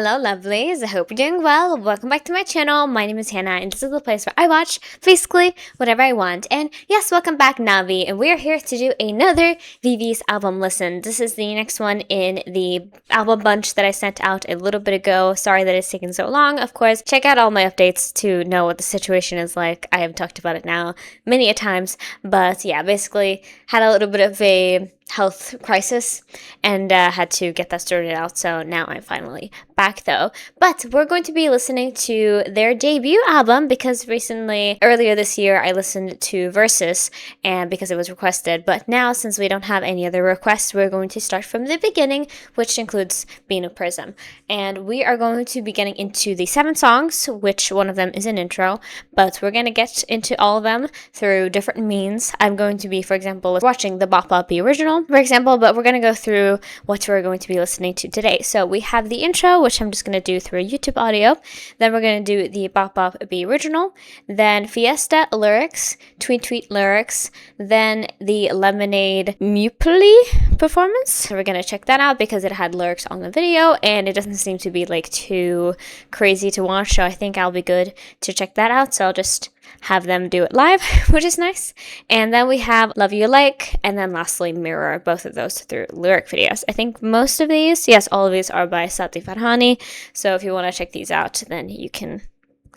Hello lovelies, I hope you're doing well. Welcome back to my channel. My name is Hannah and this is the place where I watch basically whatever I want. And yes, welcome back Navi, and we are here to do another VIVIZ album listen. This is the next one in the album bunch that I sent out a little bit ago. Sorry that it's taken so long. Of course, check out all my updates to know what the situation is like. I have talked about it now many a times, but yeah, basically had a little bit of a health crisis and had to get that sorted out, so now I'm finally back though. But we're going to be listening to their debut album because earlier this year I listened to VIVIZ and because it was requested, but now since we don't have any other requests, we're going to start from the beginning, which includes being a Prism. And we are going to be getting into the 7 songs, which one of them is an intro, but we're going to get into all of them through different means. I'm going to be, for example, watching the Bop Bop Be Original, for example, but we're going to go through what we're going to be listening to today. So we have the intro, which I'm just going to do through YouTube audio. Then we're going to do the Bop Bop Be Original, then Fiesta lyrics, Tweet Tweet lyrics, then the Lemonade MUPLY performance. So we're going to check that out because it had lyrics on the video and it doesn't seem to be like too crazy to watch, so I think I'll be good to check that out. So I'll just have them do it live, which is nice. And then we have Love You Like, and then lastly Mirror, both of those through lyric videos. I think most of these, yes, all of these are by Sati Farhani, so if you want to check these out, then you can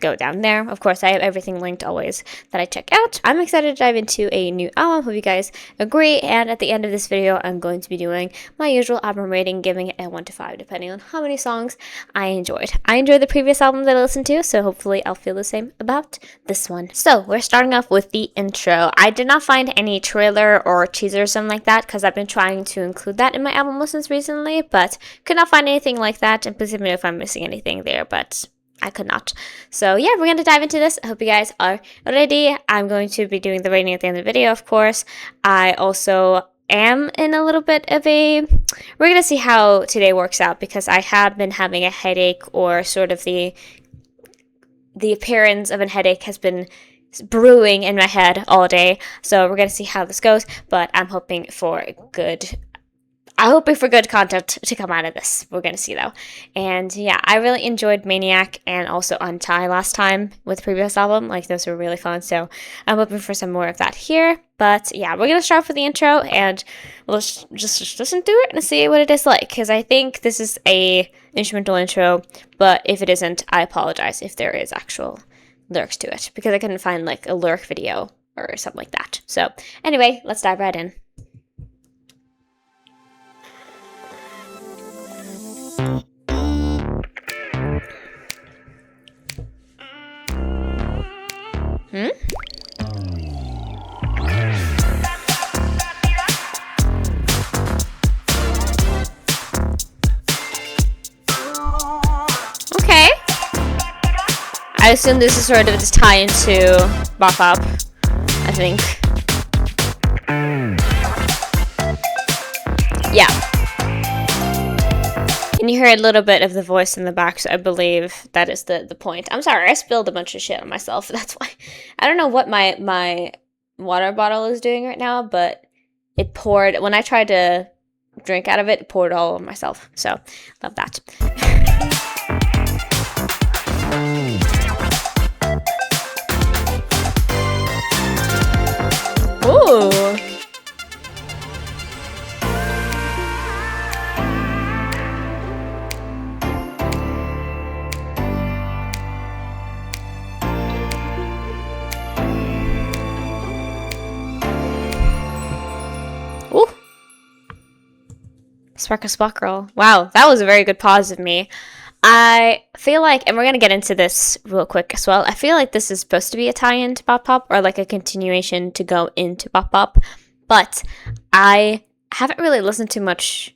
go down there. Of course, I have everything linked always that I check out. I'm excited to dive into a new album, hope you guys agree, and at the end of this video, I'm going to be doing my usual album rating, giving it a 1 to 5, depending on how many songs I enjoyed. I enjoyed the previous album that I listened to, so hopefully I'll feel the same about this one. So, we're starting off with the intro. I did not find any trailer or teaser or something like that, because I've been trying to include that in my album listens recently, but could not find anything like that, and please let me know if I'm missing anything there, but I could not. So yeah, we're going to dive into this. I hope you guys are ready. I'm going to be doing the rating at the end of the video, of course. I also am in a little bit of we're going to see how today works out because I have been having a headache, or sort of the appearance of a headache has been brewing in my head all day. So we're going to see how this goes, but I'm hoping for good content to come out of this. We're going to see though. And yeah, I really enjoyed Maniac and also Untie last time with the previous album. Like, those were really fun. So I'm hoping for some more of that here. But yeah, we're going to start with the intro and we'll just listen to it and see what it is like. Because I think this is a instrumental intro, but if it isn't, I apologize if there is actual lyrics to it. Because I couldn't find like a lyric video or something like that. So anyway, let's dive right in. Okay. I assume this is sort of just tie into Bop Bop, I think. Yeah. And you hear a little bit of the voice in the back, so I believe that is the point. I'm sorry, I spilled a bunch of shit on myself, that's why. I don't know what my water bottle is doing right now, but it poured, when I tried to drink out of it, it poured all over myself. So, love that. Ooh. Sparkle Sparkle. Wow, that was a very good pause of me. I feel like, and we're going to get into this real quick as well, I feel like this is supposed to be a tie-in to Bop Bop, or like a continuation to go into Bop Bop, but I haven't really listened to much,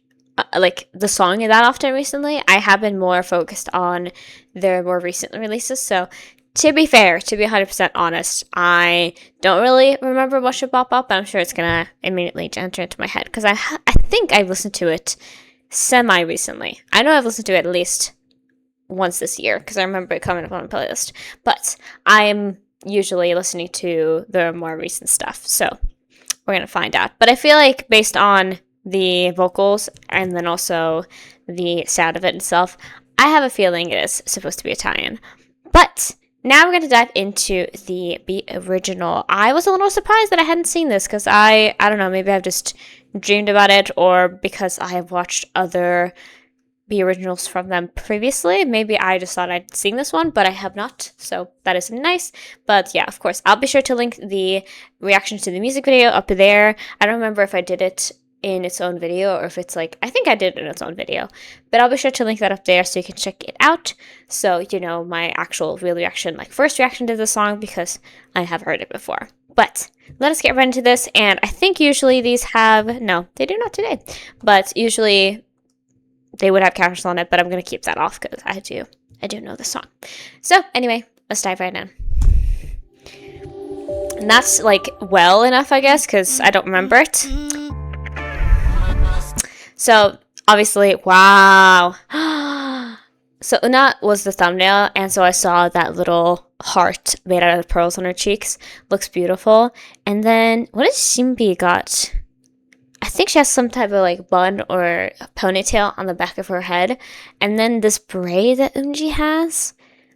like, the song that often recently. I have been more focused on their more recent releases, so to be fair, to be 100% honest, I don't really remember much of Bop Bop, but I'm sure it's going to immediately enter into my head, because I think I've listened to it semi-recently. I know I've listened to it at least once this year, because I remember it coming up on my playlist, but I'm usually listening to the more recent stuff, so we're going to find out. But I feel like based on the vocals and then also the sound of it itself, I have a feeling it is supposed to be Italian. But now we're going to dive into the original. I was a little surprised that I hadn't seen this because I don't know, maybe I've just dreamed about it, or because I have watched other B originals from them previously. Maybe I just thought I'd seen this one, but I have not, so that is nice. But yeah, of course, I'll be sure to link the reaction to the music video up there. I don't remember if I did it in its own video or if it's like, I think I did it in its own video, but I'll be sure to link that up there so you can check it out, so you know my actual real reaction, like first reaction to the song, because I have heard it before. But let us get right into this. And I think usually these have, no, they do not today, but usually they would have captions on it, but I'm going to keep that off because I do know the song. So anyway, let's dive right in. And that's like well enough, I guess, because I don't remember it. So obviously, wow. So Una was the thumbnail, and so I saw that little heart made out of pearls on her cheeks. Looks beautiful. And then what has Shinbi got? I think she has some type of like bun or ponytail on the back of her head. And then this braid that Eunji has,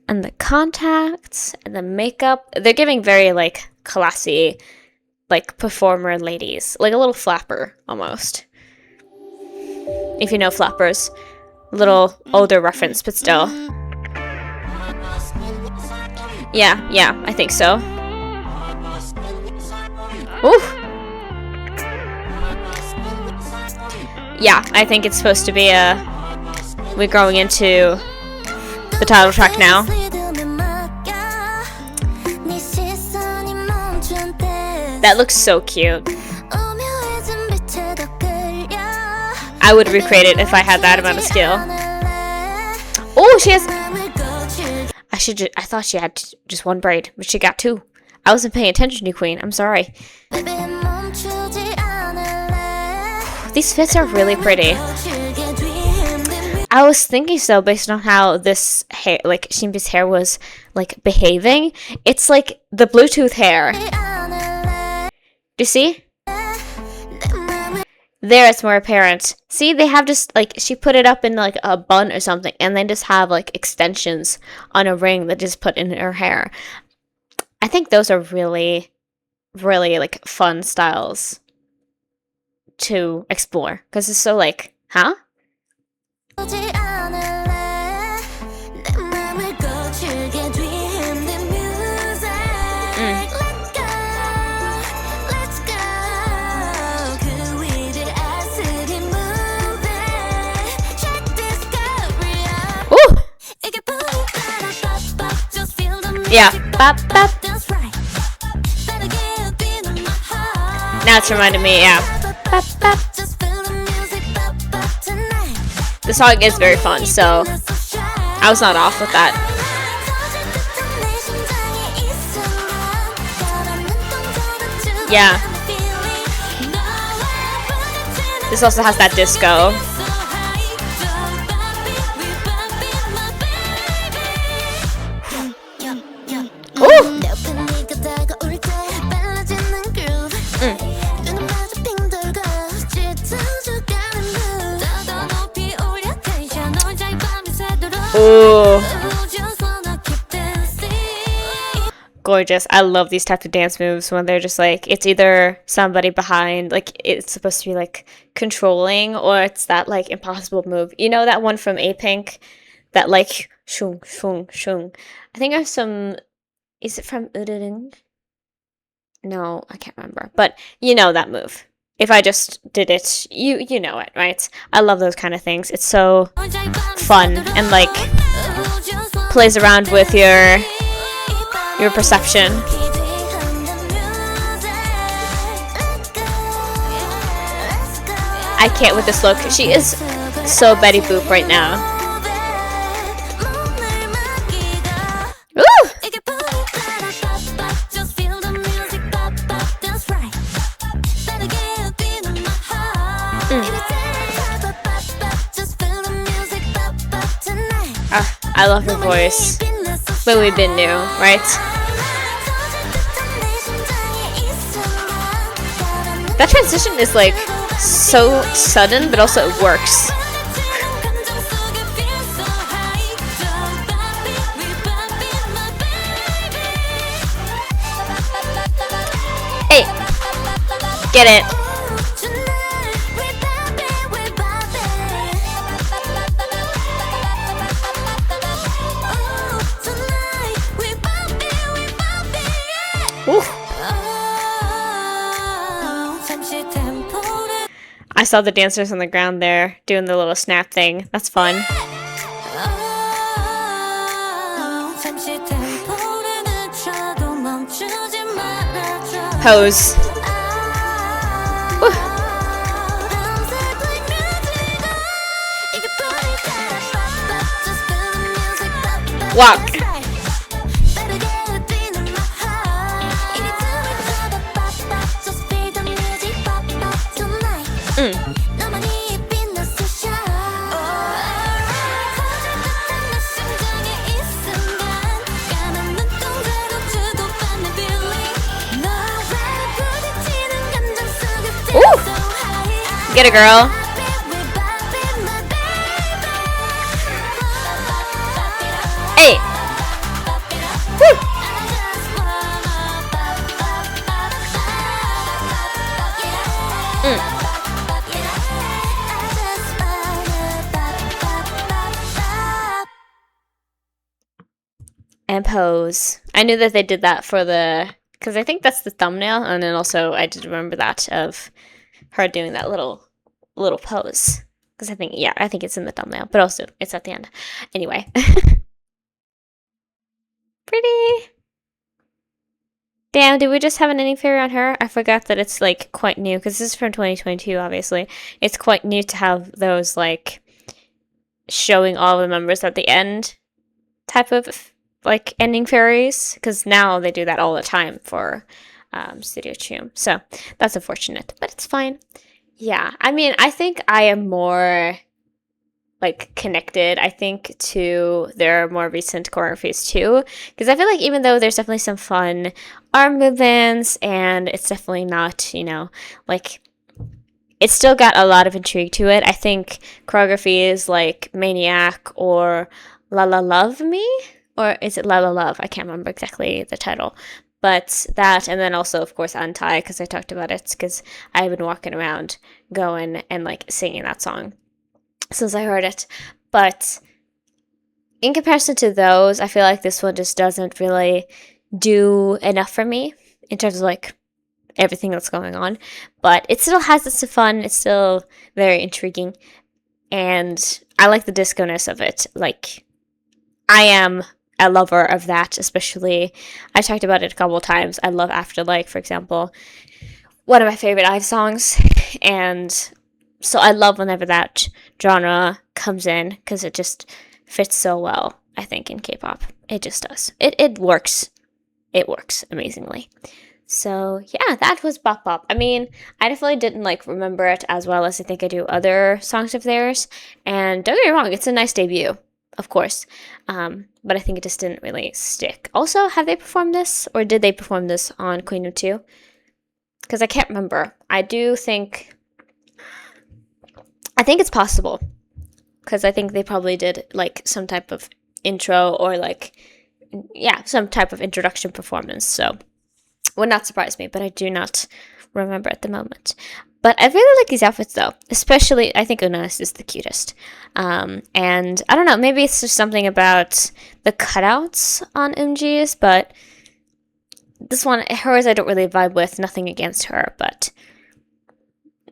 and the contacts, and the makeup. They're giving very like classy, like performer ladies. Like a little flapper almost. If you know flappers. Little older reference, but still. Yeah, I think so. Ooh. Yeah, I think it's supposed to be we're going into the title track now. That looks so cute. I would recreate it if I had that amount of skill. Oh, she has... I thought she had just one braid, but she got two. I wasn't paying attention to Queen. I'm sorry. These fits are really pretty. I was thinking so based on how this hair, like Shinbi's hair was like behaving. It's like the Bluetooth hair. Do you see? There it's more apparent. See, they have just like, she put it up in like a bun or something, and then just have like extensions on a ring that just put in her hair. I think those are really, really like fun styles to explore, because it's so like, huh? Yeah. Bop, bop. Now it's reminding me, yeah. Bop, bop. The song is very fun, so I was not off with that. Yeah. This also has that disco. Ooh. Gorgeous. I love these types of dance moves when they're just like, it's either somebody behind, like it's supposed to be like controlling, or it's that like impossible move. You know that one from A-Pink? That like shung, shung, shung. I think I have some, is it from Ururung? No, I can't remember. But you know that move. If I just did it, you know it, right? I love those kind of things. It's so fun and like plays around with your perception. I can't with this look. She is so Betty Boop right now. I love her voice. But we've been new, right? That transition is like so sudden, but also it works. get it. Ooh. I saw the dancers on the ground there doing the little snap thing. That's fun. Pose. Woo. Walk. Get it, girl. Hey. Woo. And pose. I knew that they did that for the, because I think that's the thumbnail, and then also I did remember that of her doing that little pose, because I think it's in the thumbnail, but also it's at the end. Anyway. Pretty. Damn, did we just have an ending fairy on her? I forgot that it's like quite new, because this is from 2022, obviously. It's quite new to have those like showing all the members at the end type of like ending fairies, because now they do that all the time for Studio Choom. So that's unfortunate, but it's fine. Yeah, I mean, I think I am more like connected, I think, to their more recent choreographies too, because I feel like even though there's definitely some fun arm movements and it's definitely not, you know, like it's still got a lot of intrigue to it. I think choreographies like Maniac or La La Love Me, or is it La La Love? I can't remember exactly the title. But that, and then also, of course, Untie, because I talked about it, because I've been walking around going and, like, singing that song since I heard it. But in comparison to those, I feel like this one just doesn't really do enough for me in terms of, like, everything that's going on. But it still has its fun. It's still very intriguing. And I like the disco-ness of it. Like, I am a lover of that, especially, I talked about it a couple of times. I love Afterlife, for example, one of my favorite IVE songs, and so I love whenever that genre comes in, because it just fits so well, I think, in K-pop. It just does. It works. It works amazingly. So yeah, that was Bop Bop. I mean, I definitely didn't like remember it as well as I think I do other songs of theirs, and don't get me wrong, it's a nice debut, of course, but I think it just didn't really stick. Also, have they performed this, or did they perform this on Queen 2? Because I can't remember. I think it's possible, because I think they probably did like some type of intro, or like, yeah, some type of introduction performance, so would not surprise me, but I do not remember at the moment. But I really like these outfits, though. Especially, I think Una's is the cutest. And I don't know, maybe it's just something about the cutouts on Eunji's, but this one, hers I don't really vibe with. Nothing against her, but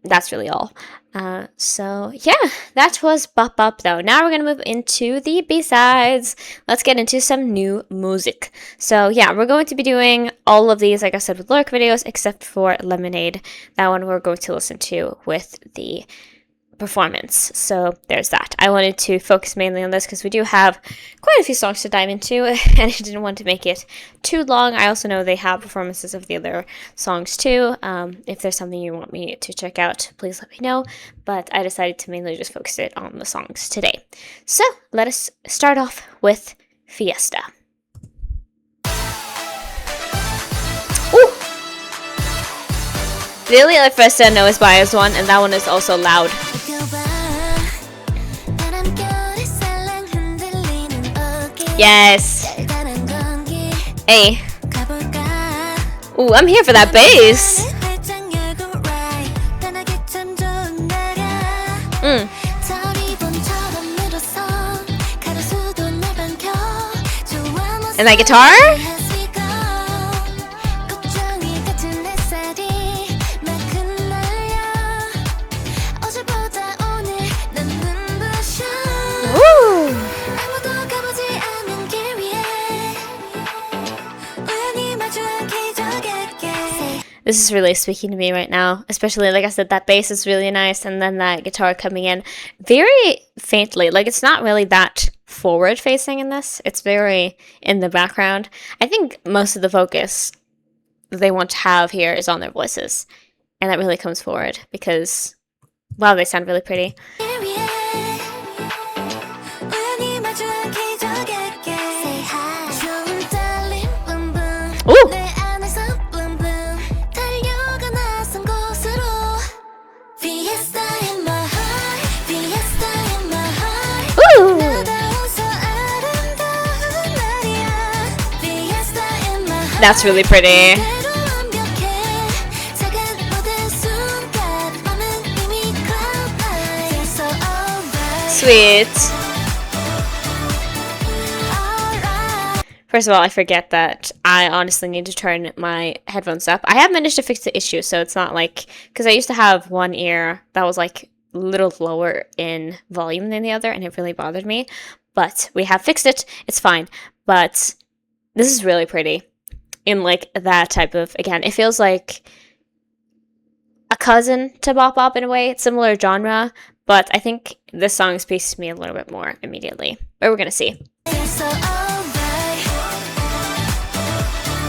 that's really all. So yeah, that was Bop Bop, though. Now we're gonna move into the B-sides. Let's get into some new music. So yeah, we're going to be doing all of these, like I said, with lyric videos, except for Lemonade. That one we're going to listen to with the performance. So there's that. I wanted to focus mainly on this because we do have quite a few songs to dive into, and I didn't want to make it too long. I also know they have performances of the other songs too. If there's something you want me to check out, please let me know. But I decided to mainly just focus it on the songs today. So let us start off with Fiesta. Ooh! The only other Fiesta I know is Bias one, and that one is also loud. Yes. Hey. Ooh, I'm here for that bass. And that guitar? Woo! This is really speaking to me right now, especially, like I said, that bass is really nice, and then that guitar coming in very faintly. Like, it's not really that forward facing in this, it's very in the background. I think most of the focus they want to have here is on their voices, and that really comes forward because, wow, they sound really pretty. Ooh! That's really pretty. Sweet. First of all, I forget that I honestly need to turn my headphones up. I have managed to fix the issue, so it's not like, because I used to have one ear that was like a little lower in volume than the other, and it really bothered me. But we have fixed it. It's fine. But this is really pretty. In like that type of, again, it feels like a cousin to Bop Bop in a way. It's similar genre, but I think this song speaks to me a little bit more immediately. But we're gonna see.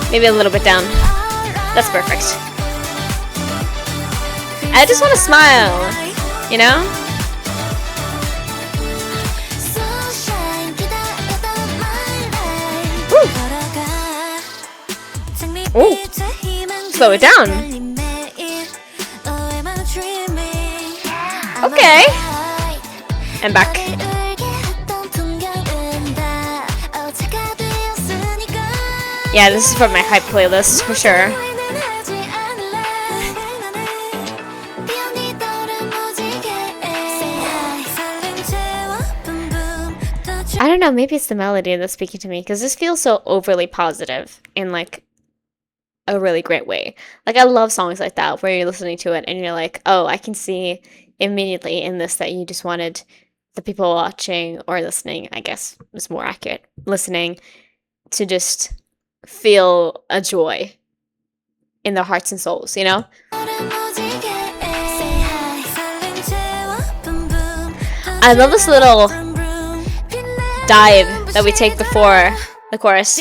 Maybe a little bit down. That's perfect. I just want to smile, you know? Ooh. Slow it down. Okay. And back. Yeah, this is for my hype playlist for sure. I don't know, maybe it's the melody that's speaking to me, because this feels so overly positive in like a really great way. Like, I love songs like that where you're listening to it and you're like, oh, I can see immediately in this that you just wanted the people watching or listening, I guess is more accurate, listening, to just feel a joy in their hearts and souls, you know? I love this little dive that we take before the chorus.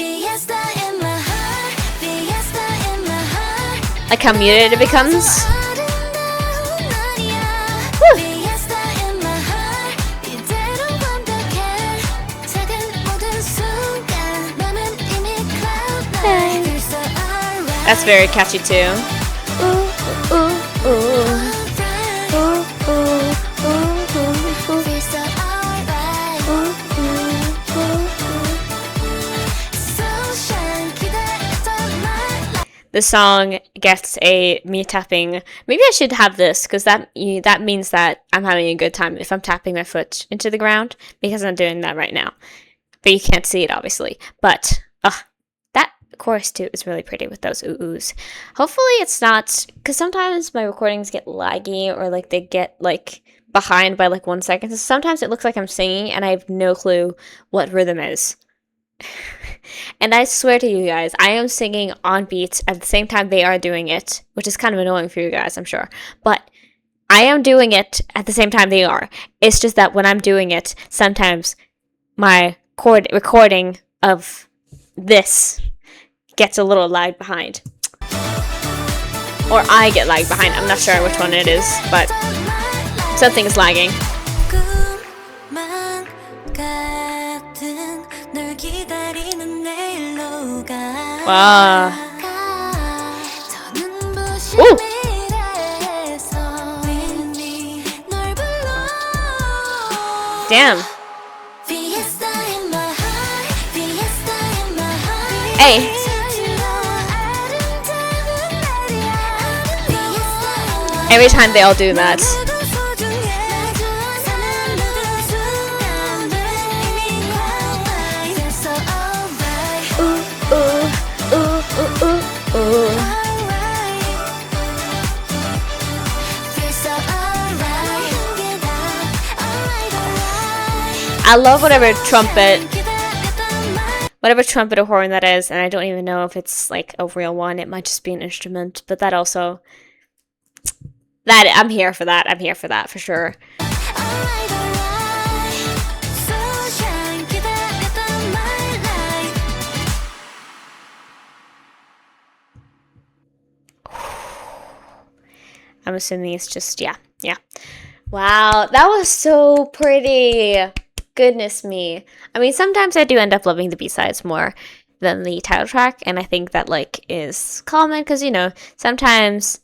Like how muted it becomes. Woo. That's very catchy too. The song gets a me tapping. Maybe I should have this, because that means that I'm having a good time if I'm tapping my foot into the ground, because I'm doing that right now. But you can't see it, obviously. But that chorus too is really pretty with those ooh-oohs. Hopefully it's not, because sometimes my recordings get laggy, or like they get like behind by like 1 second. So sometimes it looks like I'm singing and I have no clue what rhythm is. And I swear to you guys, I am singing on beat at the same time they are doing it, which is kind of annoying for you guys, I'm sure. But I am doing it at the same time they are. It's just that when I'm doing it, sometimes my recording of this gets a little lagged behind. Or I get lagged behind. I'm not sure which one it is, but something is lagging. Wow. Ooh. Damn. Hey. Every time they all do that. Ooh, I love whatever trumpet or horn that is, and I don't even know if it's like a real one. It might just be an instrument, but that also, that I'm here for that. I'm here for that for sure. I'm assuming it's just, yeah. Wow, that was so pretty. Goodness me. I mean, sometimes I do end up loving the B-sides more than the title track, and I think that, like, is common, because, you know, sometimes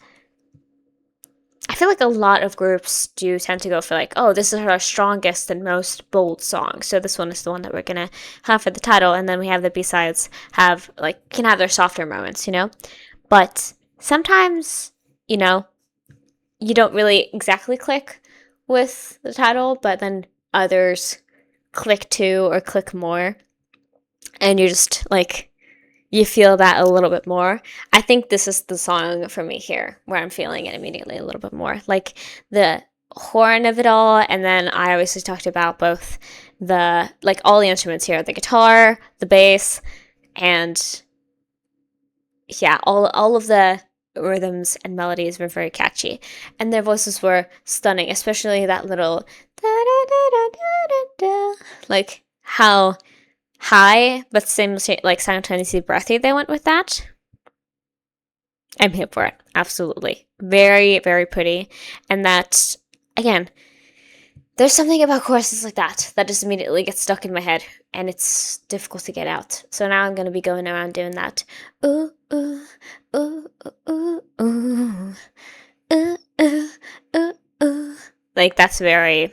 I feel like a lot of groups do tend to go for, like, oh, this is our strongest and most bold song, so this one is the one that we're gonna have for the title, and then we have the B-sides have, like, can have their softer moments, you know? But sometimes, you know, you don't really exactly click with the title, but then others click too or click more, and you're just like, you feel that a little bit more. I think this is the song for me here, where I'm feeling it immediately a little bit more, like the horn of it all. And then I obviously talked about both the, like, all the instruments here, the guitar, the bass, and yeah, all of the rhythms and melodies were very catchy, and their voices were stunning, especially that little like how high but simultaneously breathy they went with that. I'm here for it. Absolutely. Very, very pretty. And that, again, there's something about choruses like that that just immediately gets stuck in my head, and it's difficult to get out. So now I'm going to be going around doing that. Ooh, ooh, ooh, ooh, ooh, ooh, ooh, ooh, ooh. Like, that's very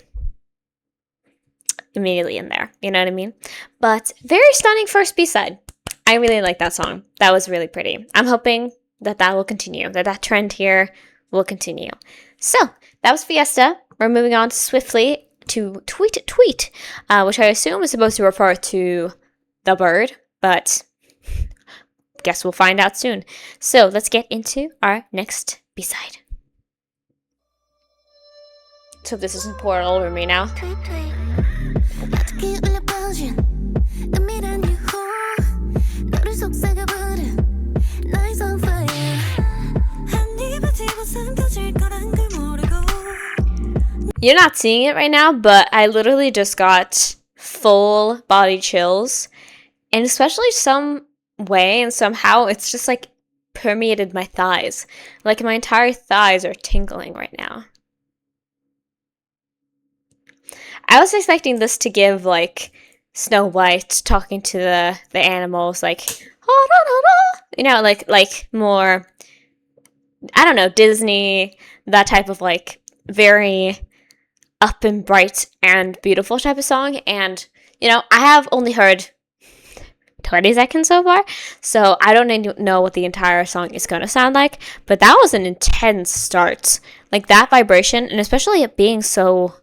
immediately in there. You know what I mean? But very stunning first B-side. I really like that song. That was really pretty. I'm hoping that will continue, that trend here will continue. So, that was Fiesta. We're moving on swiftly to Tweet, which I assume is supposed to refer to the bird, but guess we'll find out soon. So let's get into our next B-side. So this isn't poured all over me now. You're not seeing it right now, but I literally just got full body chills, and especially some way and somehow it's just like permeated my thighs. Like my entire thighs are tingling right now. I was expecting this to give like Snow White talking to the animals, like, you know, like more, I don't know, Disney, that type of like very up and bright and beautiful type of song. And, you know, I have only heard 20 seconds so far, so I don't know what the entire song is going to sound like, but that was an intense start. Like that vibration, and especially it being so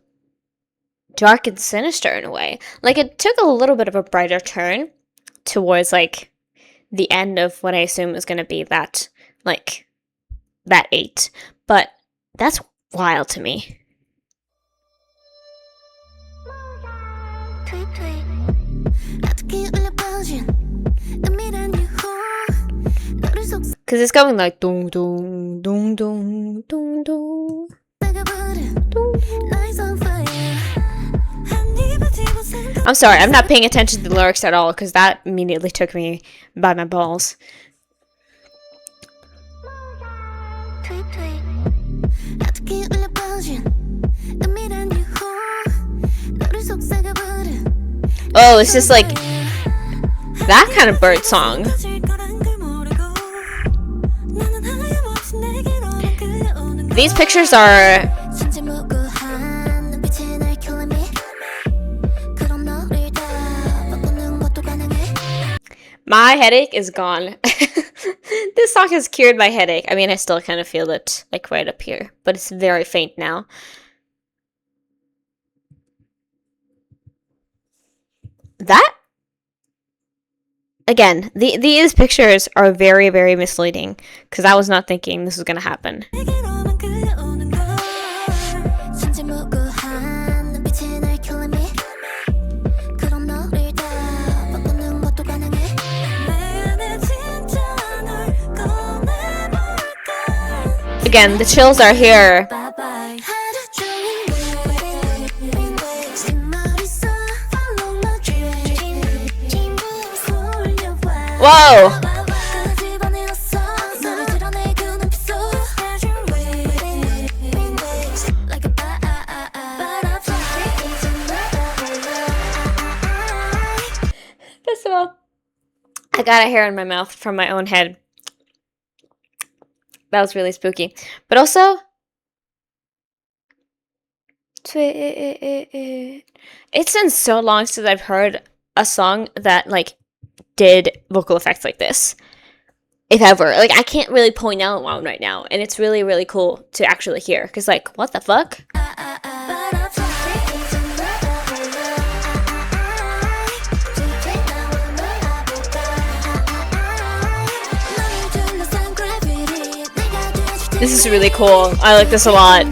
dark and sinister in a way. Like it took a little bit of a brighter turn towards like the end of what I assume is going to be that, like, that 8. But that's wild to me. Because it's going like dong dong dong dong dong dong. I'm sorry, I'm not paying attention to the lyrics at all because that immediately took me by my balls. Oh, it's just like that kind of bird song. These pictures are... My headache is gone. This song has cured my headache. I mean, I still kind of feel it, like, right up here. But it's very faint now. That... Again, these pictures are very, very misleading. Because I was not thinking this was going to happen. Again, the chills are here. Whoa! First of all, I got a hair in my mouth from my own head. That was really spooky. But also, it's been so long since I've heard a song that, like, did vocal effects like this. If ever. Like, I can't really point out one right now. And it's really, really cool to actually hear. Because, like, what the fuck? This is really cool. I like this a lot.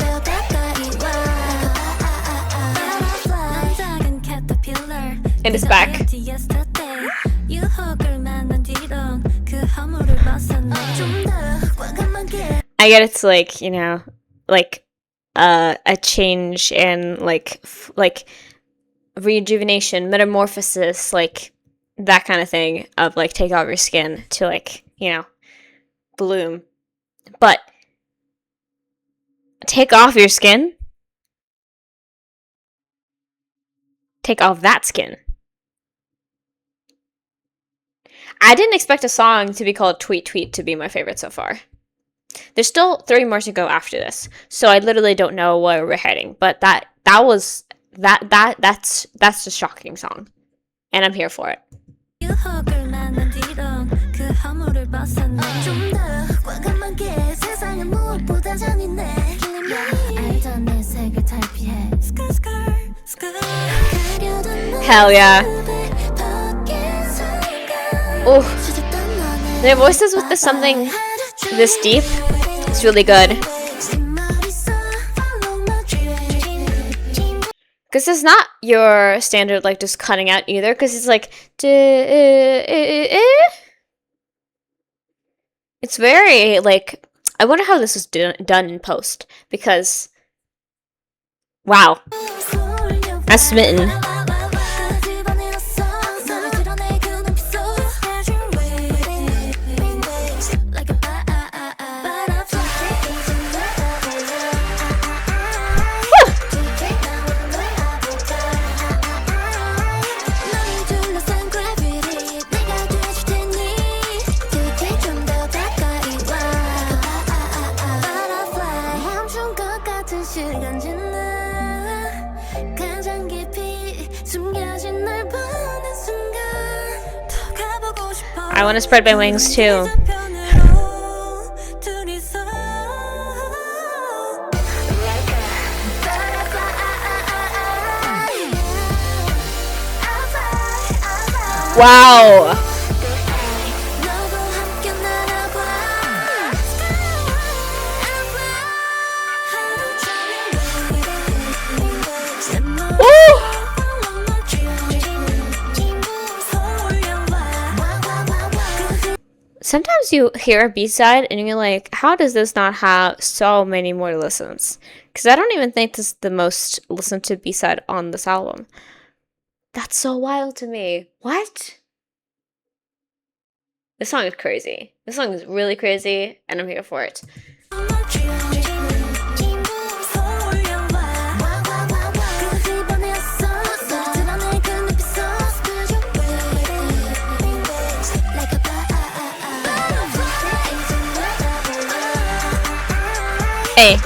And it's back. I get it's like, you know, like a change and like rejuvenation, metamorphosis, like that kind of thing of like take off your skin to like, you know, bloom. But take off your skin? Take off that skin. I didn't expect a song to be called Tweet Tweet to be my favorite so far. There's still 3 more to go after this, so I literally don't know where we're heading. But that's a shocking song, and I'm here for it. Hell yeah! Oh, their voices with something this deep, it's really good. Because it's not your standard, like, just cutting out either, because it's like, it's very, like, I wonder how this was done in post, because, wow, I'm smitten. I want to spread my wings too. Wow. Sometimes you hear a B-side and you're like, how does this not have so many more listens? Because I don't even think this is the most listened to B-side on this album. That's so wild to me. What? This song is crazy. This song is really crazy, and I'm here for it. Hey.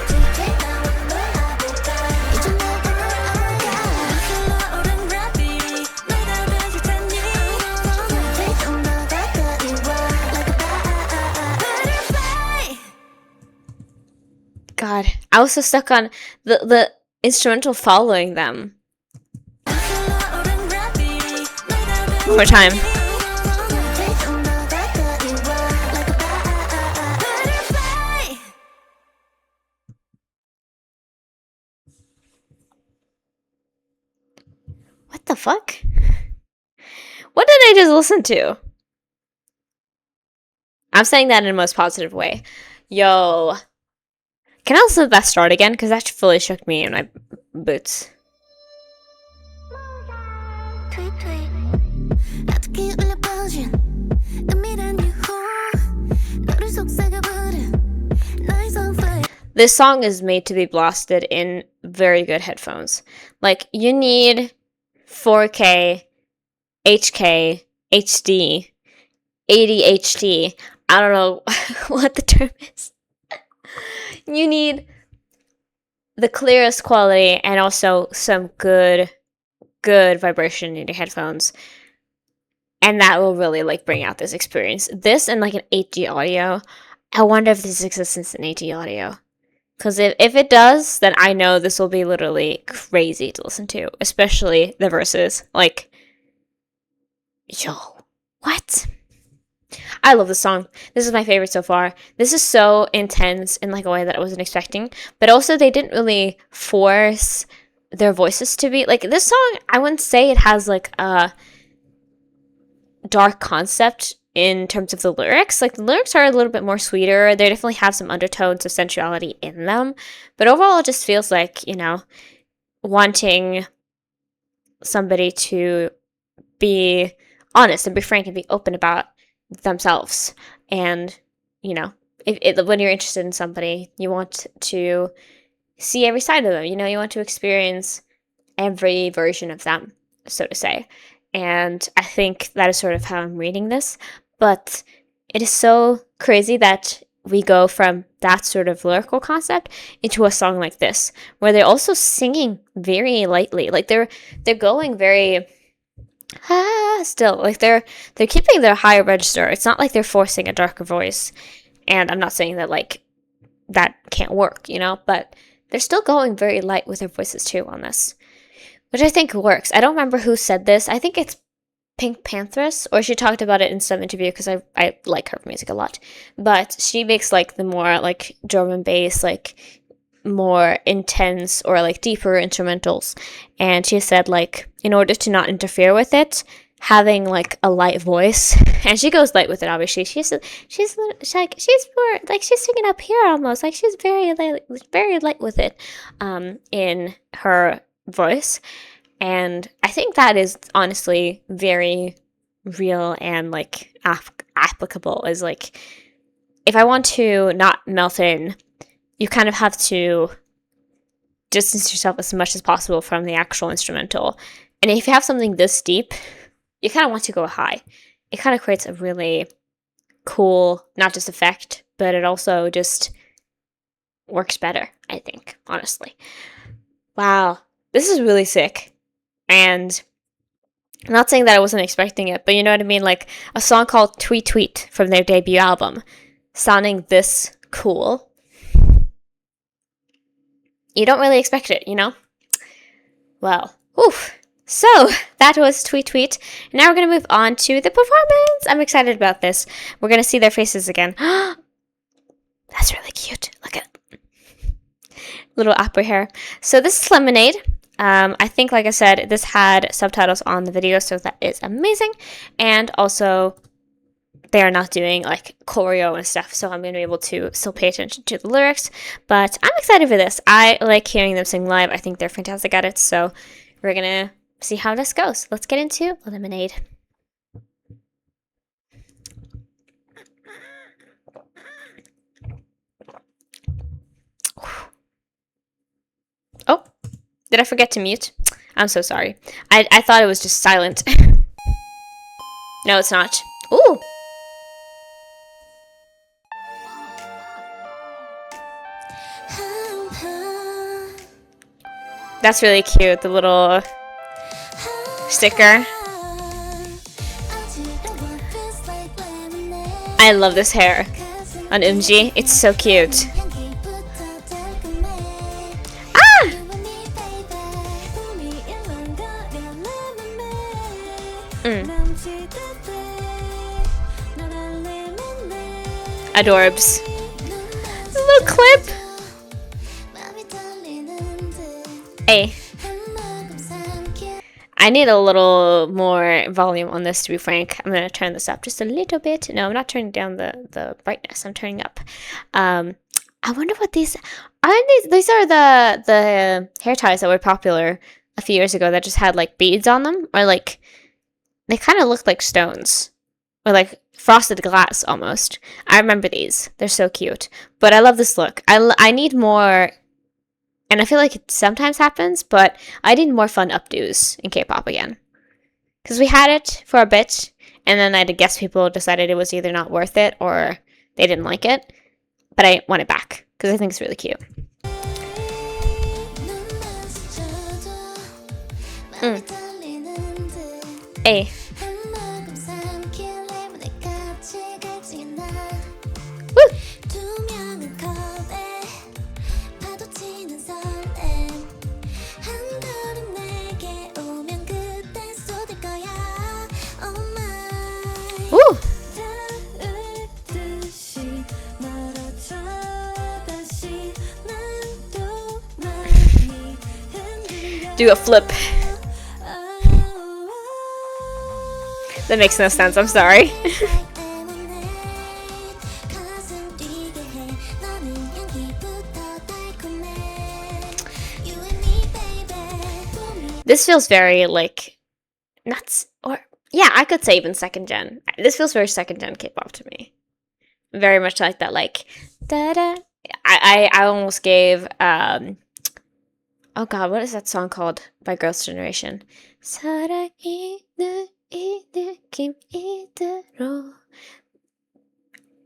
God, I was so stuck on the instrumental following them. One more time. What the fuck? What did I just listen to? I'm saying that in the most positive way. Yo, Can I listen to that start again? Because that fully shook me in my boots. This song is made to be blasted in very good headphones. Like, you need 4K, HK, HD, ADHD. I don't know what the term is. You need the clearest quality and also some good vibration in your headphones. And that will really, like, bring out this experience. This and, like, an 8D audio. I wonder if this exists in 8D audio. Because if it does, then I know this will be literally crazy to listen to. Especially the verses. Like, yo, what? I love this song. This is my favorite so far. This is so intense in, like, a way that I wasn't expecting. But also, they didn't really force their voices to be... Like, this song, I wouldn't say it has, like, a dark concept in terms of the lyrics. Like, the lyrics are a little bit more sweeter. They definitely have some undertones of sensuality in them. But overall, it just feels like, you know, wanting somebody to be honest and be frank and be open about themselves. And, you know, when you're interested in somebody, you want to see every side of them. You know, you want to experience every version of them, so to say. And I think that is sort of how I'm reading this. But it is so crazy that we go from that sort of lyrical concept into a song like this, where they're also singing very lightly. Like, they're going very still. Like, they're keeping their higher register. It's not like they're forcing a darker voice. And I'm not saying that, like, that can't work, you know? But they're still going very light with their voices too on this, which I think works. I don't remember who said this. I think it's Pink Panthers, or she talked about it in some interview, because I like her music a lot. But she makes, like, the more, like, drum and bass, like, more intense or, like, deeper instrumentals. And she said, like, in order to not interfere with it, having, like, a light voice, and she goes light with it, obviously. She's more, like, she's singing up here almost. Like, she's very light with it in her voice. And I think that is honestly very real and, like, applicable. Is, like, if I want to not melt in, you kind of have to distance yourself as much as possible from the actual instrumental. And if you have something this deep, you kind of want to go high. It kind of creates a really cool, not just effect, but it also just works better, I think, honestly. Wow, this is really sick. And I'm not saying that I wasn't expecting it, but you know what I mean? Like, a song called Tweet Tweet from their debut album, sounding this cool. You don't really expect it, you know? Well, oof. So, that was Tweet Tweet. Now we're going to move on to the performance. I'm excited about this. We're going to see their faces again. That's really cute. Look at it. Little opera hair. So this is Lemonade. I think, like I said, this had subtitles on the video, so that is amazing. And also, they are not doing, like, choreo and stuff, so I'm going to be able to still pay attention to the lyrics. But I'm excited for this. I like hearing them sing live. I think they're fantastic at it, so we're going to see how this goes. Let's get into Lemonade. Oh, did I forget to mute? I'm so sorry. I thought it was just silent. No, it's not. Ooh. That's really cute, the little sticker. I love this hair on Eunji. It's so cute. Adorbs. A little clip. Hey. I need a little more volume on this, to be frank. I'm going to turn this up just a little bit. No, I'm not turning down the brightness. I'm turning up. I wonder what these are. These are the hair ties that were popular a few years ago that just had like beads on them, or like they kind of look like stones, or like frosted glass almost. I remember these. They're so cute. But I love this look. I need more, and I feel like it sometimes happens, but I need more fun updos in K-pop again. Because we had it for a bit, and then I guess people decided it was either not worth it or they didn't like it. But I want it back because I think it's really cute. Hey. Woo! Woo! Do a flip. That makes no sense, I'm sorry. This feels very like nuts, or yeah, I could say even second gen. This feels very second gen K-pop to me. Very much like that, like da da. I almost gave oh god, what is that song called by Girls' Generation?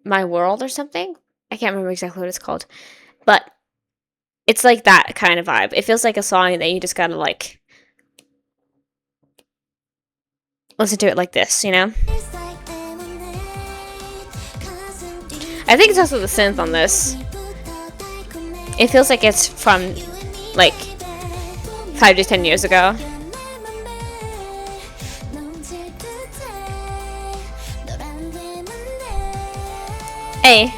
My World or something? I can't remember exactly what it's called. But it's like that kind of vibe. It feels like a song that you just gotta like listen to it like this, you know? I think it's also the synth on this. It feels like it's from like 5 to 10 years ago. Hey.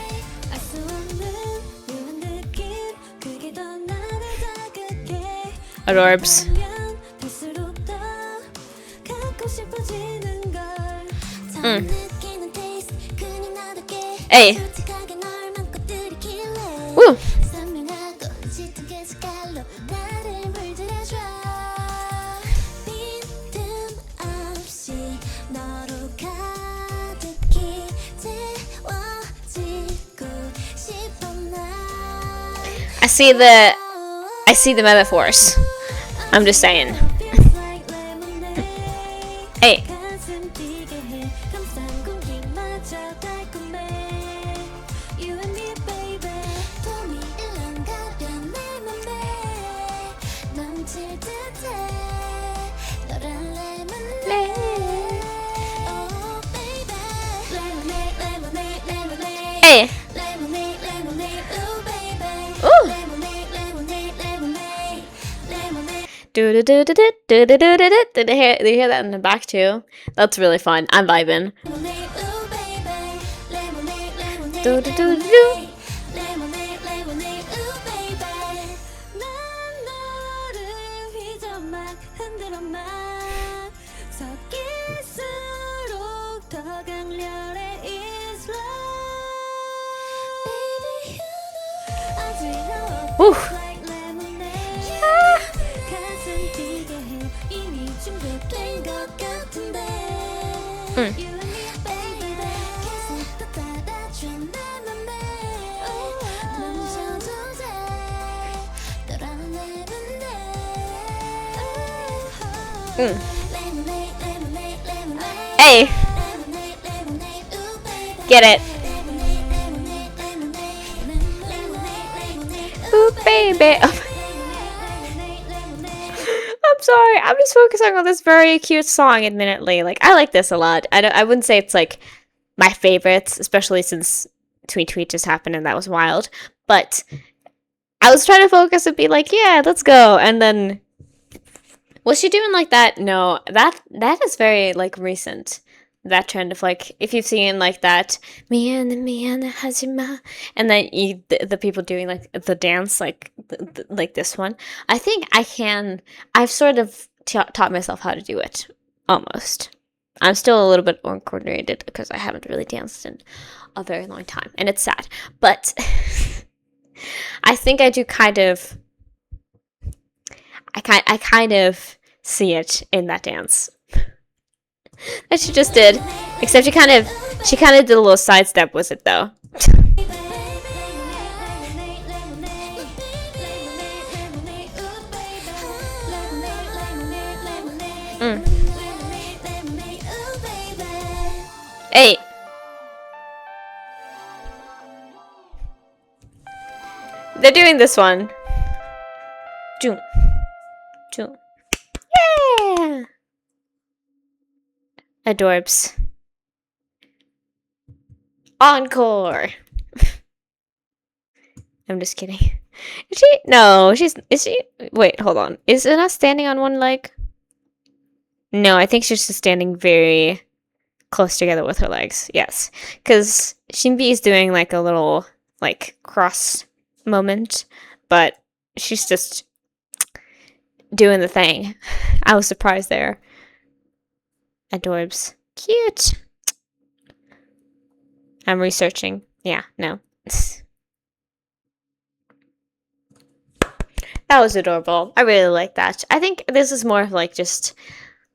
Adorbs. Hey. Woo. I see the metaphors. I'm just saying. Hey. Hey. Ooh. Do you hear that in the back too? That's really fun. I'm vibing. Woo. Hey, get it. Ooh, baby. I'm sorry. I'm just focusing on this very cute song, admittedly. Like, I like this a lot. I wouldn't say it's, like, my favorites, especially since Tweet Tweet just happened and that was wild. But I was trying to focus and be like, yeah, let's go. And then, was she doing like that? No, that is very, like, recent. That trend of, like, if you've seen, like, that Miana Hajima, and then the people doing, like, the dance, like, like this one. I think I've sort of taught myself how to do it, almost. I'm still a little bit uncoordinated because I haven't really danced in a very long time, and it's sad. But I think I do kind of. I kind of see it in that dance that she just did. Except she kind of did a little sidestep with it though. Hey. They're doing this one. Joom. Joom. Yeah! Adorbs. Encore! I'm just kidding. Is she? No, is she? Wait, hold on. Is Una standing on one leg? No, I think she's just standing very close together with her legs. Yes. Because Shinbi is doing like a little, like, cross moment, but she's just doing the thing. I was surprised there. Adorbs. Cute. I'm researching. Yeah, no. That was adorable. I really like that. I think this is more of like just...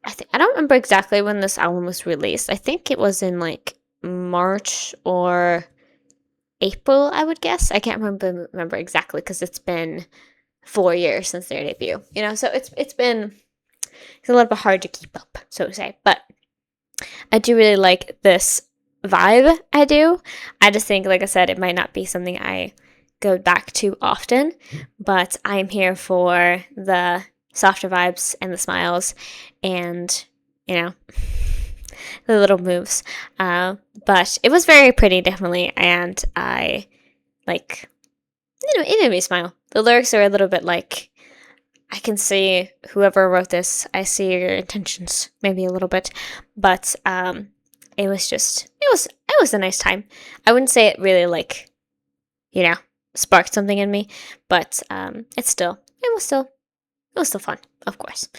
I don't remember exactly when this album was released. I think it was in like March or April, I would guess. I can't remember exactly because it's been 4 years since their debut. You know, so it's a little bit hard to keep up, so to say. But I do really like this vibe. I do. I just think, like I said, it might not be something I go back to often, but I'm here for the softer vibes and the smiles and, you know, the little moves. But it was very pretty, definitely, and I, like, you know, it made me smile. The lyrics are a little bit like, I can see whoever wrote this, I see your intentions, maybe a little bit, but it was a nice time. I wouldn't say it really, like, you know, sparked something in me, but it was still fun, of course.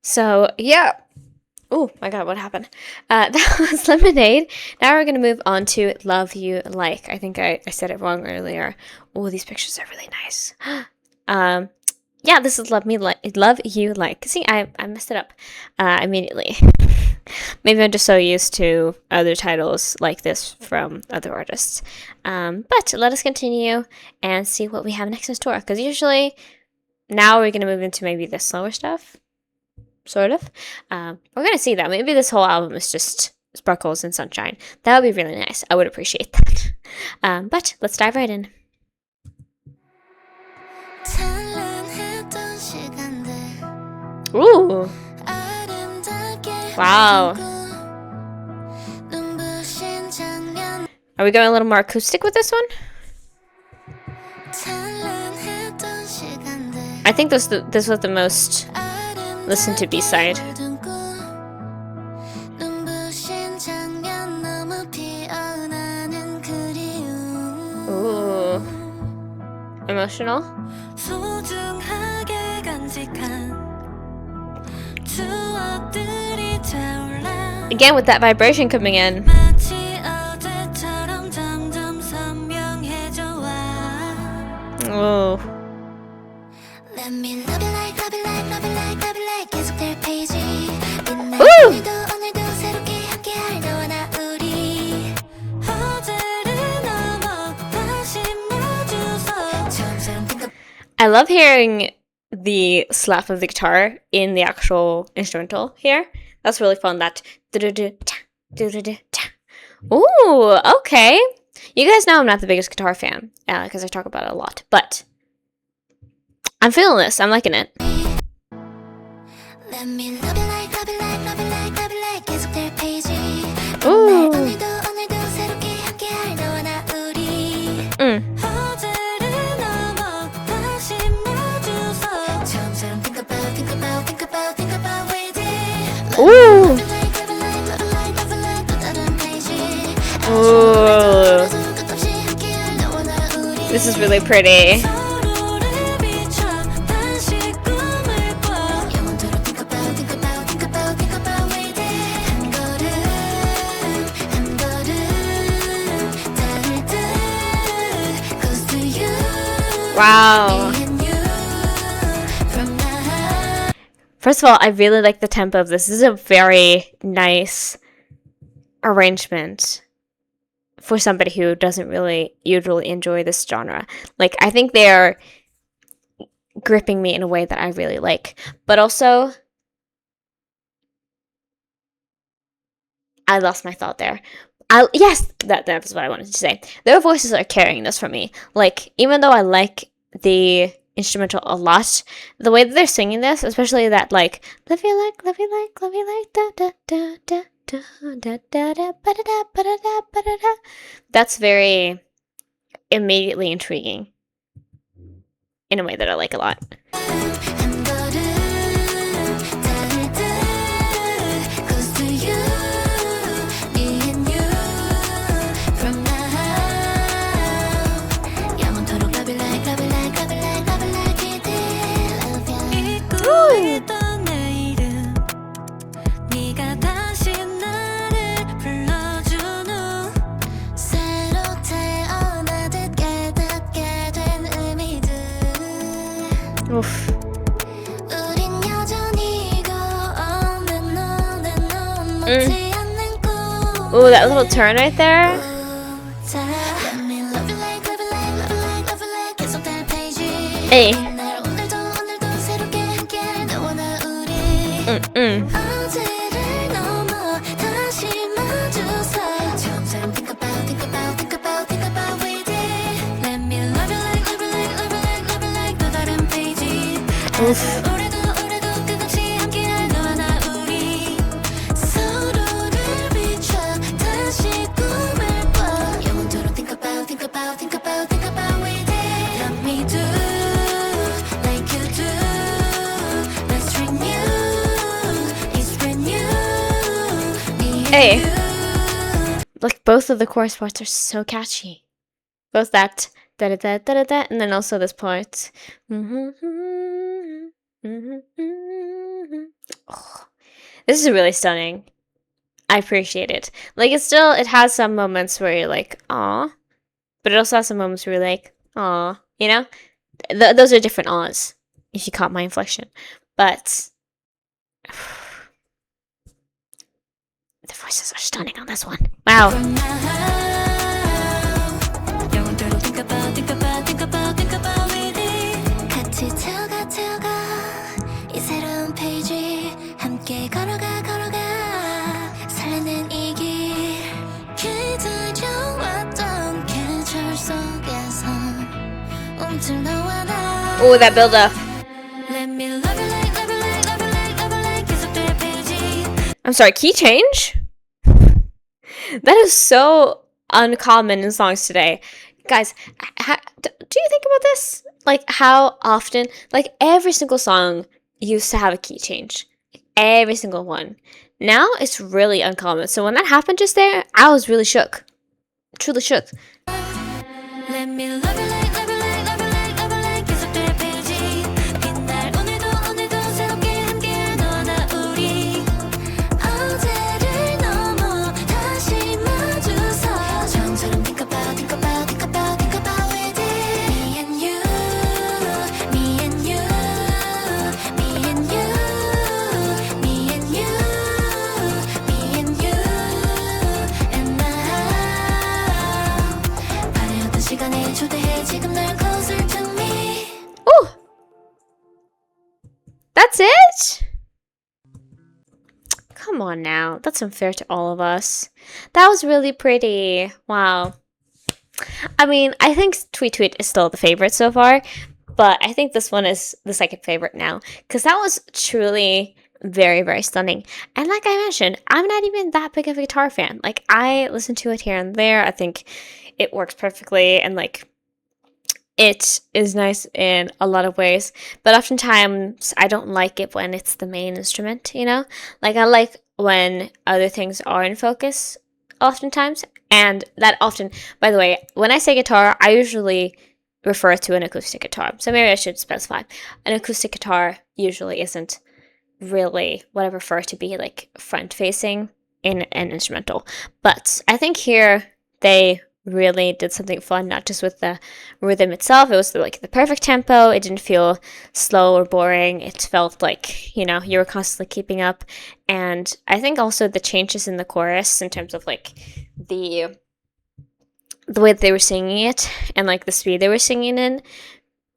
So yeah. Oh my god, what happened? That was Lemonade. Now we're gonna move on to Love You Like. I think I said it wrong earlier. Oh, these pictures are really nice. Yeah, this is Love You Like. See, I messed it up immediately. Maybe I'm just so used to other titles like this from other artists. But let us continue and see what we have next in store. Because usually, now we're going to move into maybe the slower stuff. Sort of. We're going to see that. Maybe this whole album is just sparkles and sunshine. That would be really nice. I would appreciate that. But let's dive right in. Ooh. Wow. Are we going a little more acoustic with this one? I think this was the most listened to B-side. Ooh. Emotional? Again, with that vibration coming in. Oh. Ooh. I love hearing the slap of the guitar in the actual instrumental here. That's really fun. That ooh, okay. You guys know I'm not the biggest guitar fan because I talk about it a lot, but I'm feeling this. I'm liking it. Ooh. Ooh. Ooh. This is really pretty. Wow. First of all, I really like the tempo of this. This is a very nice arrangement for somebody who doesn't really usually enjoy this genre. Like, I think they're gripping me in a way that I really like. But also, I lost my thought there. Yes, that was what I wanted to say. Their voices are carrying this for me. Like, even though I like the instrumental a lot, the way that they're singing this, especially that like love you like da da da da da da da da ba da da ba da da ba da da, that's very immediately intriguing in a way that I like a lot. Oof. Ooh, that little turn right there. Hey. Oof. Hey. Like, both of the chorus parts are so catchy. Both that da da da da da, and then also this part. Oh, this is really stunning. I appreciate it. Like, it has some moments where you're like, aw, but it also has some moments where you're like, aw, you know? Those are different awes, if you caught my inflection. But the voices are stunning on this one. Wow. Oh, that build up. I'm sorry, key change? That is so uncommon in songs today. Guys, do you think about this? Like, how often, like, every single song used to have a key change. Every single one. Now, it's really uncommon. So when that happened just there, I was really shook. Truly shook. Ooh! That's it? Come on now. That's unfair to all of us. That was really pretty. Wow. I mean, I think Tweet Tweet is still the favorite so far, but I think this one is the second favorite now, because that was truly very, very stunning. And like I mentioned, I'm not even that big of a guitar fan. Like, I listen to it here and there. I think it works perfectly, and like, it is nice in a lot of ways, but oftentimes I don't like it when it's the main instrument, you know? Like, I like when other things are in focus oftentimes, and that often, by the way, when I say guitar, I usually refer to an acoustic guitar, so maybe I should specify. An acoustic guitar usually isn't really what I prefer to be, like, front-facing in an instrumental, but I think here they really did something fun, not just with the rhythm itself. It was like the perfect tempo. It didn't feel slow or boring. It felt like, you know, you were constantly keeping up. And I think also the changes in the chorus in terms of like the way that they were singing it and like the speed they were singing in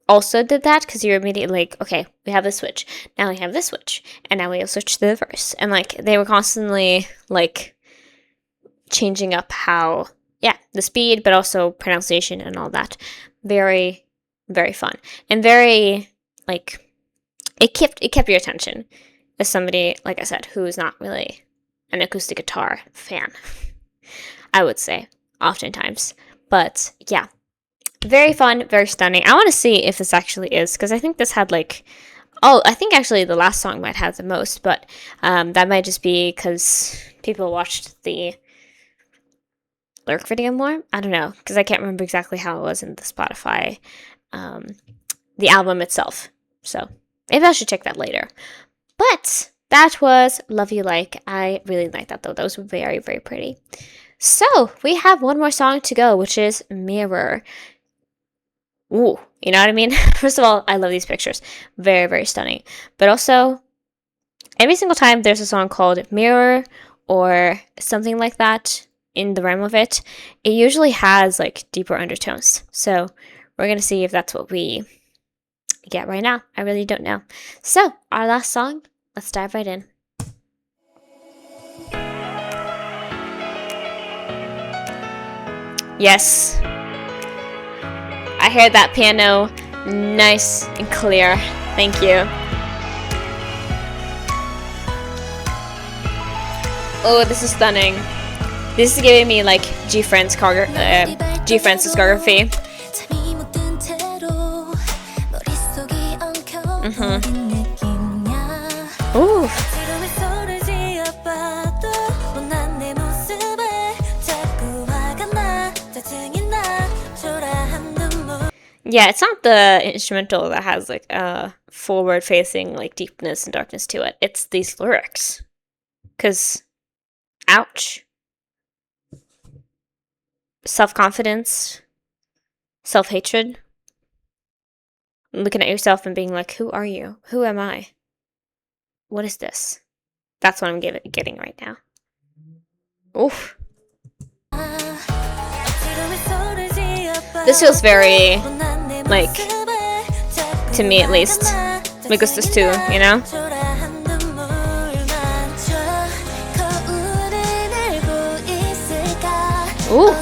also did that, because you're immediately like, okay, we have this switch, now we have this switch, and now we'll switch to the verse. And like they were constantly like changing up how, yeah, the speed, but also pronunciation and all that. Very, very fun. And very, like, it kept your attention as somebody, like I said, who is not really an acoustic guitar fan, I would say, oftentimes. But yeah, very fun, very stunning. I want to see if this actually is, because I think this had like, oh, I think actually the last song might have the most, but that might just be because people watched the lyric video more. I don't know, because I can't remember exactly how it was in the Spotify, the album itself. So maybe I should check that later. But that was Love You Like. I really like that though. That was very, very pretty. So we have one more song to go, which is Mirror. Ooh, you know what I mean? First of all, I love these pictures. Very, very stunning. But also, every single time there's a song called Mirror or something like that in the rhyme of it, it usually has like deeper undertones. So we're going to see if that's what we get right now. I really don't know. So our last song, let's dive right in. Yes. I heard that piano nice and clear. Thank you. Oh, this is stunning. This is giving me like G-Friends discography. Ooh. Yeah, it's not the instrumental that has like a forward-facing like deepness and darkness to it. It's these lyrics. 'Cause, ouch. Self-confidence, self-hatred, looking at yourself and being like, who are you? Who am I? What is this? That's what I'm getting right now. Oof. This feels very, like, to me at least, me gustas too, you know? Ooh.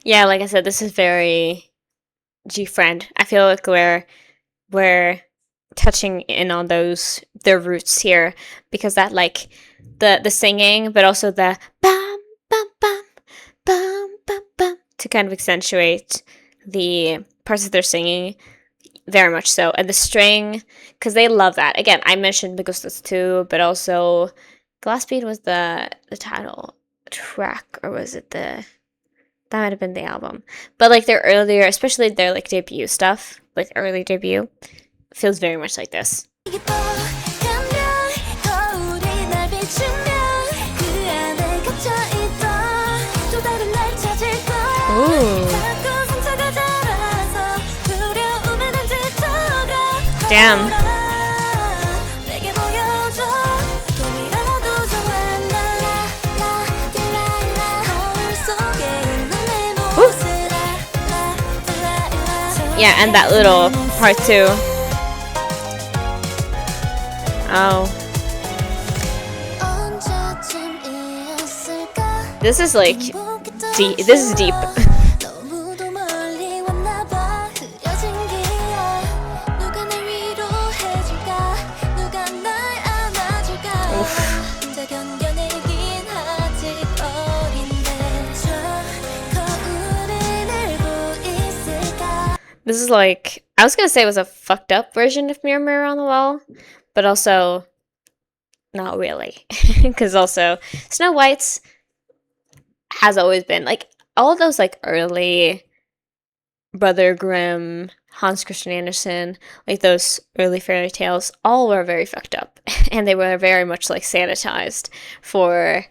Yeah, like I said, this is very G-Friend. I feel like we're touching in on their roots here, because that like the singing, but also the bam bam bam bam bam bam to kind of accentuate the parts that they're singing, very much so. And the string, because they love that. Again, I mentioned Me Gustas too, but also Glassbead was the title track, or was it the... That might have been the album. But like their earlier, especially their like debut stuff, like early debut, feels very much like this. Ooh. Damn. Yeah, and that little part too. Oh. This is like deep. This is deep. This is like, I was gonna say it was a fucked up version of Mirror Mirror on the Wall, but also not really. Because also, Snow White's has always been, like, all of those, like, early Brother Grimm, Hans Christian Andersen, like, those early fairy tales, all were very fucked up. And they were very much, like, sanitized for,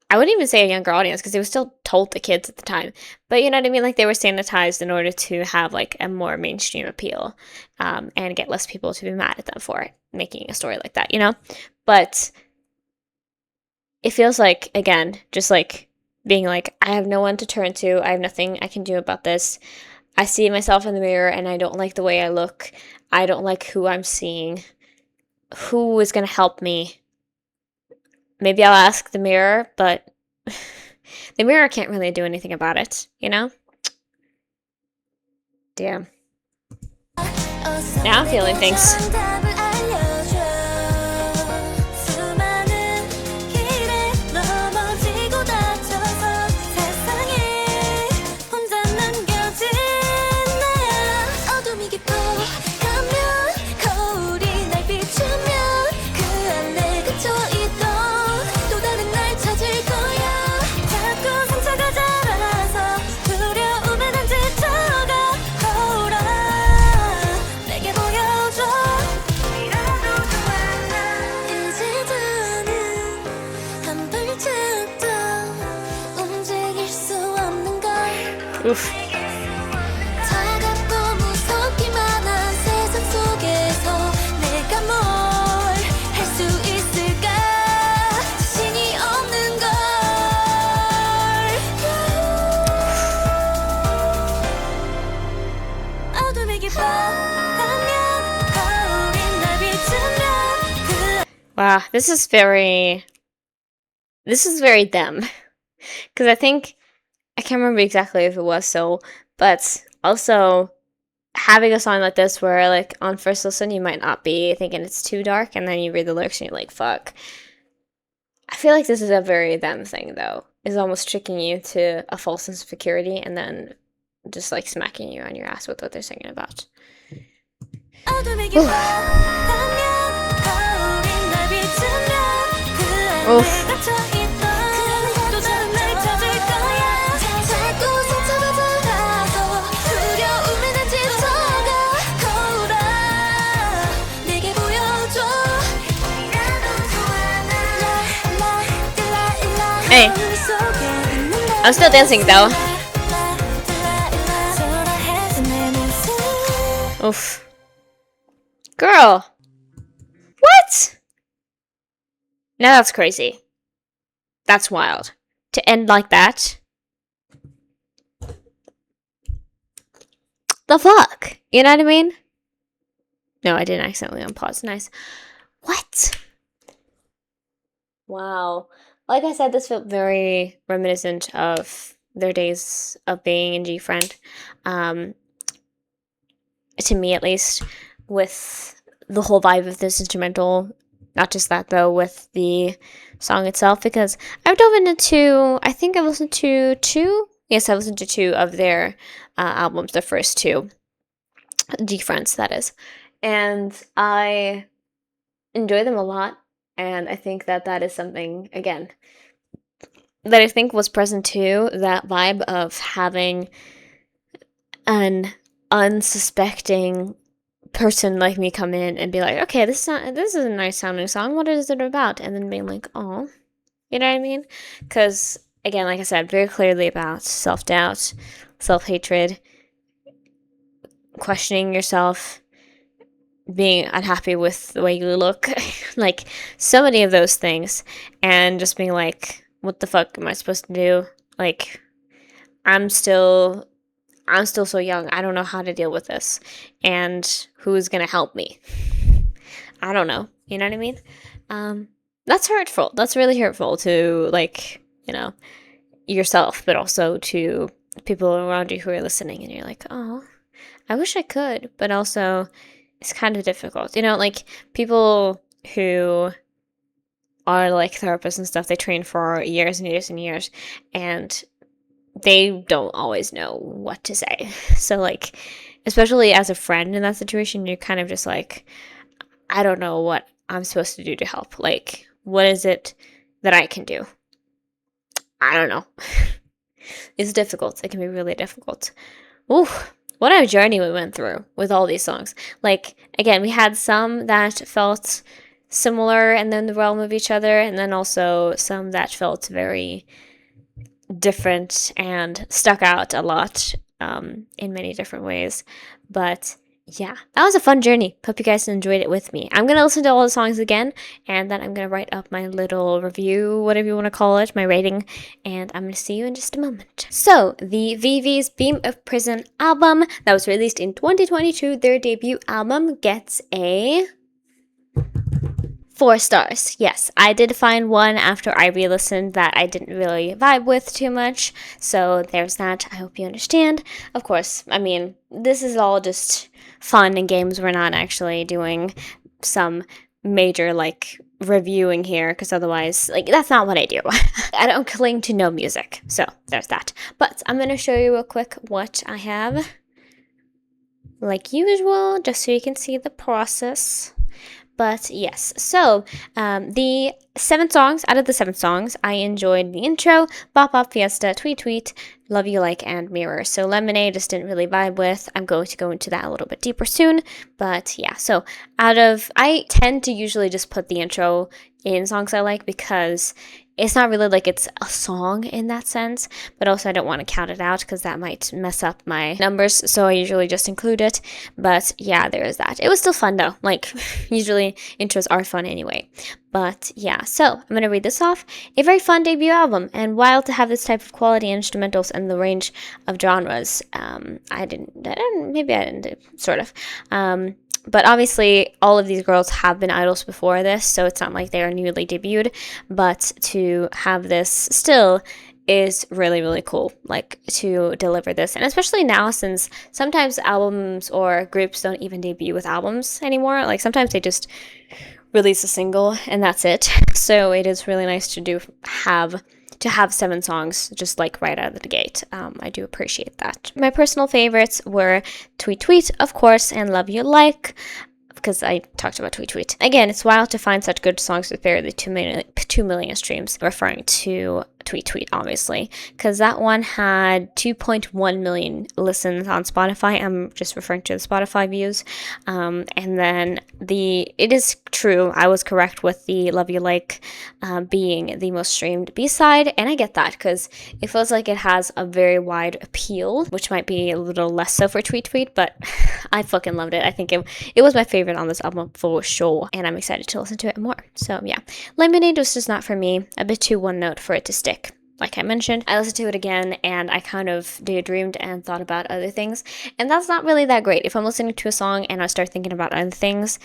I wouldn't even say a younger audience, because they were still told to kids at the time. But you know what I mean? Like, they were sanitized in order to have, like, a more mainstream appeal, and get less people to be mad at them for making a story like that, you know? But it feels like, again, just, like, being like, I have no one to turn to, I have nothing I can do about this. I see myself in the mirror, and I don't like the way I look. I don't like who I'm seeing. Who is going to help me? Maybe I'll ask the mirror, but the mirror can't really do anything about it, you know? Damn. Now I'm feeling things. Oof. Wow, this is very them. Because I think, I can't remember exactly if it was so, but also having a song like this where, like, on first listen you might not be thinking it's too dark, and then you read the lyrics and you're like, fuck. I feel like this is a very them thing, though. It's almost tricking you to a false sense of security and then just, like, smacking you on your ass with what they're singing about. Oof. Hey, I'm still dancing though. Oof. Girl. What? Now that's crazy. That's wild. To end like that. The fuck? You know what I mean? No, I didn't accidentally unpause. Nice. What? Wow. Like I said, this felt very reminiscent of their days of being in G-Friend. To me, at least, with the whole vibe of this instrumental. Not just that, though, with the song itself, because I've dove into, I think I've listened to two? Yes, I've listened to two of their albums, the first two. G-Friends, that is. And I enjoy them a lot. And I think that that is something, again, that I think was present too, that vibe of having an unsuspecting person like me come in and be like, okay, this is a nice sounding song, what is it about? And then being like, oh, you know what I mean? Because, again, like I said, very clearly about self-doubt, self-hatred, questioning yourself, being unhappy with the way you look, like, so many of those things, and just being like, what the fuck am I supposed to do? Like, I'm still so young, I don't know how to deal with this, and who's gonna help me? I don't know, you know what I mean? That's hurtful, that's really hurtful to, like, you know, yourself, but also to people around you who are listening, and you're like, oh, I wish I could, but also, it's kind of difficult. You know, like, people who are, like, therapists and stuff, they train for years and years and years, and they don't always know what to say. So, like, especially as a friend in that situation, you're kind of just like, I don't know what I'm supposed to do to help? Like, what is it that I can do? I don't know. It's difficult. It can be really difficult. Ooh, what a journey we went through with all these songs. Like, again, we had some that felt similar and then the realm of each other, and then also some that felt very different and stuck out a lot in many different ways. But yeah, that was a fun journey. Hope you guys enjoyed it with me. I'm going to listen to all the songs again, and then I'm going to write up my little review, whatever you want to call it, my rating, and I'm going to see you in just a moment. So, the VIVIZ Beam of Prism album that was released in 2022, their debut album, gets a 4 stars. Yes, I did find one after I re-listened that I didn't really vibe with too much, so there's that. I hope you understand. Of course, I mean, this is all just fun and games. We're not actually doing some major, like, reviewing here, because otherwise, like, that's not what I do. I don't cling to no music, so there's that. But I'm going to show you real quick what I have, like usual, just so you can see the process. But yes, so the 7 songs, out of the 7 songs, I enjoyed the intro, Bop Bop, Fiesta, Tweet Tweet, Love You Like, and Mirror. So Lemonade just didn't really vibe with. I'm going to go into that a little bit deeper soon. But yeah, so I tend to usually just put the intro in songs I like because it's not really like it's a song in that sense, but also I don't want to count it out because that might mess up my numbers, so I usually just include it. But yeah, there is that. It was still fun though. Like, usually intros are fun anyway. But yeah, so I'm going to read this off. A very fun debut album, and wild to have this type of quality instrumentals and the range of genres. Maybe I didn't, sort of. But obviously, all of these girls have been idols before this, so it's not like they are newly debuted. But to have this still is really, really cool, like, to deliver this. And especially now, since sometimes albums or groups don't even debut with albums anymore. Like, sometimes they just release a single and that's it. So it is really nice to have 7 songs just like right out of the gate. I do appreciate that. My personal favorites were Tweet Tweet, of course, and Love You Like, because I talked about Tweet Tweet. Again, it's wild to find such good songs with barely 2 million streams, referring to Tweet Tweet, obviously, because that one had 2.1 million listens on Spotify. I'm just referring to the Spotify views. And then it is true, I was correct with the Love You Like being the most streamed B-side, and I get that because it feels like it has a very wide appeal, which might be a little less so for Tweet Tweet, but I fucking loved it. I think it was my favorite on this album for sure, and I'm excited to listen to it more. So yeah, Lemonade was just not for me, a bit too one note for it to stick. Like I mentioned, I listened to it again and I kind of daydreamed and thought about other things, and that's not really that great. If I'm listening to a song and I start thinking about other things,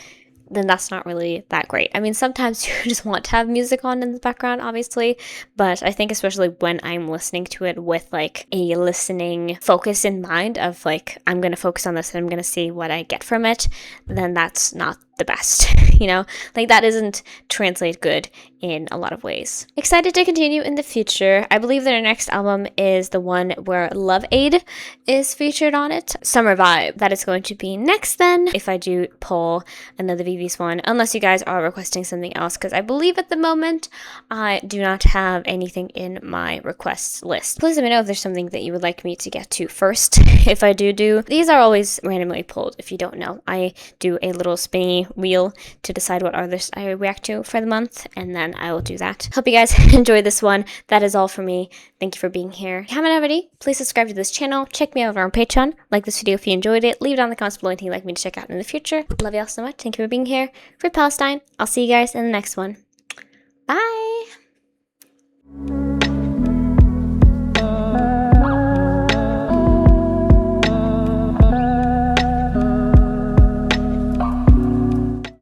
then that's not really that great. I mean, sometimes you just want to have music on in the background, obviously, but I think especially when I'm listening to it with like a listening focus in mind of like, I'm going to focus on this and I'm going to see what I get from it, then that's not the best, you know? Like, that doesn't translate good in a lot of ways. Excited to continue in the future. I believe their next album is the one where Love Aid is featured on it. Summer Vibe. That is going to be next then, if I do pull another VIVIZ one, unless you guys are requesting something else, because I believe at the moment I do not have anything in my requests list. Please let me know if there's something that you would like me to get to first. If I do, these are always randomly pulled, if you don't know. I do a little spinny wheel to decide what others I react to for the month, and then I will do that. Hope you guys enjoyed this one. That is all for me. Thank you for being here. If you haven't already, please subscribe to this channel. Check me out over on Patreon. Like this video if you enjoyed it. Leave it down in the comments below anything you'd like me to check out in the future. Love y'all so much. Thank you for being here. For Palestine, I'll see you guys in the next one. Bye!